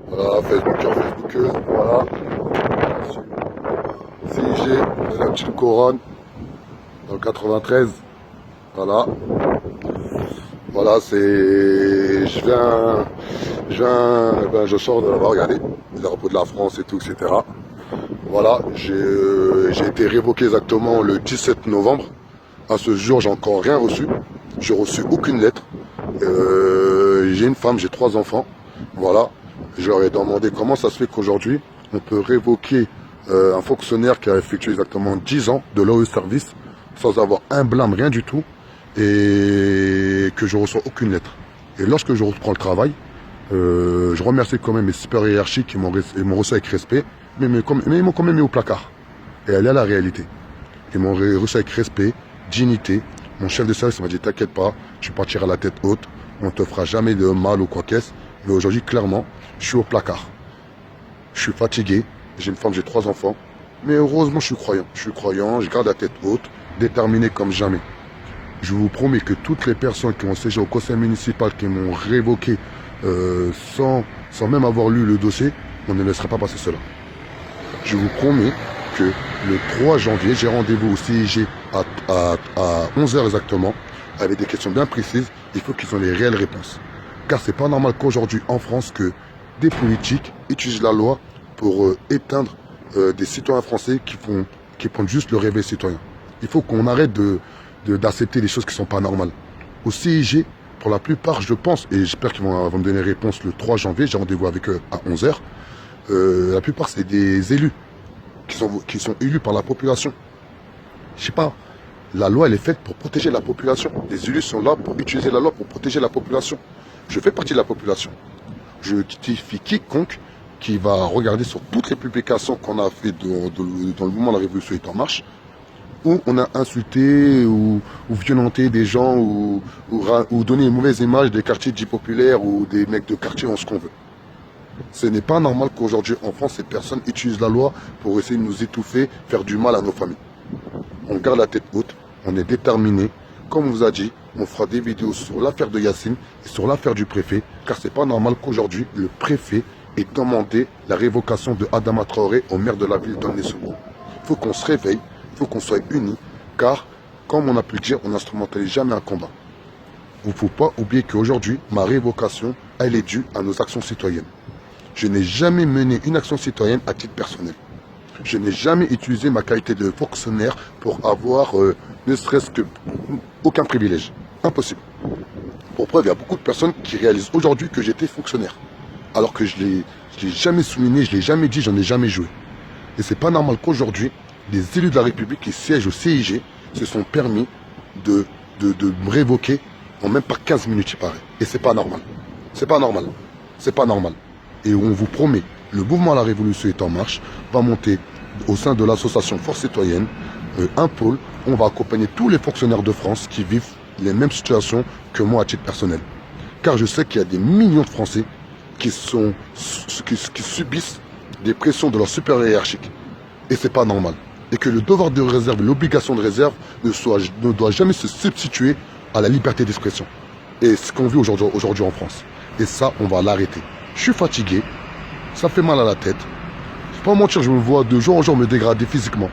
Voilà, Facebook, voilà. CIG, la petite couronne, dans le 93. Voilà. Voilà, c'est. Je sors de là-bas, regardez, les drapeaux de la France et tout, etc. Voilà, j'ai été révoqué exactement le 17 novembre. À ce jour, j'ai encore rien reçu. J'ai reçu aucune lettre. J'ai une femme, j'ai 3 enfants. Voilà. Je leur ai demandé comment ça se fait qu'aujourd'hui, on peut révoquer un fonctionnaire qui a effectué exactement 10 ans de l'OE service sans avoir un blâme, rien du tout, et que je reçois aucune lettre. Et lorsque je reprends le travail, je remercie quand même mes supérieurs hiérarchiques qui m'ont reçu avec respect, mais ils m'ont quand même mis au placard. Et elle est la réalité. Ils m'ont reçu avec respect, dignité. Mon chef de service m'a dit t'inquiète pas, tu partiras la tête haute, on te fera jamais de mal ou quoi qu'est-ce. Mais aujourd'hui, clairement, je suis au placard. Je suis fatigué, j'ai une femme, j'ai 3 enfants. Mais heureusement, je suis croyant. Je suis croyant, je garde la tête haute, déterminé comme jamais. Je vous promets que toutes les personnes qui ont siégé au conseil municipal, qui m'ont révoqué sans même avoir lu le dossier, on ne laissera pas passer cela. Je vous promets que le 3 janvier, j'ai rendez-vous au CIG à 11 h exactement, avec des questions bien précises. Il faut qu'ils aient les réelles réponses. Car c'est pas normal qu'aujourd'hui en France que des politiques utilisent la loi pour éteindre des citoyens français qui font juste le réveil citoyen. Il faut qu'on arrête d'accepter des choses qui sont pas normales. Au CIG, pour la plupart, je pense, et j'espère qu'ils vont me donner réponse le 3 janvier, j'ai rendez-vous avec eux à 11 h. La plupart, c'est des élus qui sont élus par la population. Je sais pas, la loi, elle est faite pour protéger la population. Les élus sont là pour utiliser la loi pour protéger la population. Je fais partie de la population. Je justifie quiconque qui va regarder sur toutes les publications qu'on a fait dans le mouvement de la Révolution est en marche, où on a insulté ou violenté des gens ou donné une mauvaise image des quartiers dits populaires ou des mecs de quartier en ce qu'on veut. Ce n'est pas normal qu'aujourd'hui en France, ces personnes utilisent la loi pour essayer de nous étouffer, faire du mal à nos familles. On garde la tête haute, on est déterminé. Comme on vous a dit, on fera des vidéos sur l'affaire de Yacine et sur l'affaire du préfet, car c'est pas normal qu'aujourd'hui, le préfet ait demandé la révocation de Adama Traoré au maire de la ville d'Aulnay-sous-Bois. Il faut qu'on se réveille, il faut qu'on soit unis, car, comme on a pu le dire, on n'instrumentalise jamais un combat. Il ne faut pas oublier qu'aujourd'hui, ma révocation, elle est due à nos actions citoyennes. Je n'ai jamais mené une action citoyenne à titre personnel. Je n'ai jamais utilisé ma qualité de fonctionnaire pour avoir ne serait-ce que aucun privilège. Impossible. Pour preuve, il y a beaucoup de personnes qui réalisent aujourd'hui que j'étais fonctionnaire. Alors que je ne l'ai jamais souligné, je ne l'ai jamais dit, j'en ai jamais joué. Et c'est pas normal qu'aujourd'hui, les élus de la République qui siègent au CIG se sont permis de me révoquer en même pas 15 minutes, il paraît. Et c'est pas normal. C'est pas normal. C'est pas normal. Et on vous promet, le mouvement à la Révolution est en marche, va monter au sein de l'association Force Citoyenne, un pôle, on va accompagner tous les fonctionnaires de France qui vivent les mêmes situations que moi à titre personnel. Car je sais qu'il y a des millions de Français qui subissent des pressions de leurs supérieurs hiérarchiques. Et c'est pas normal. Et que le devoir de réserve, l'obligation de réserve ne doit jamais se substituer à la liberté d'expression. Et ce qu'on vit aujourd'hui en France. Et ça, on va l'arrêter. Je suis fatigué, ça fait mal à la tête. Je vais pas mentir, je me vois de jour en jour me dégrader physiquement.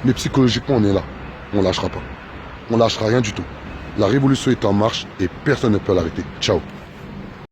Mais psychologiquement, on est là. On lâchera pas. On lâchera rien du tout. La révolution est en marche et personne ne peut l'arrêter. Ciao.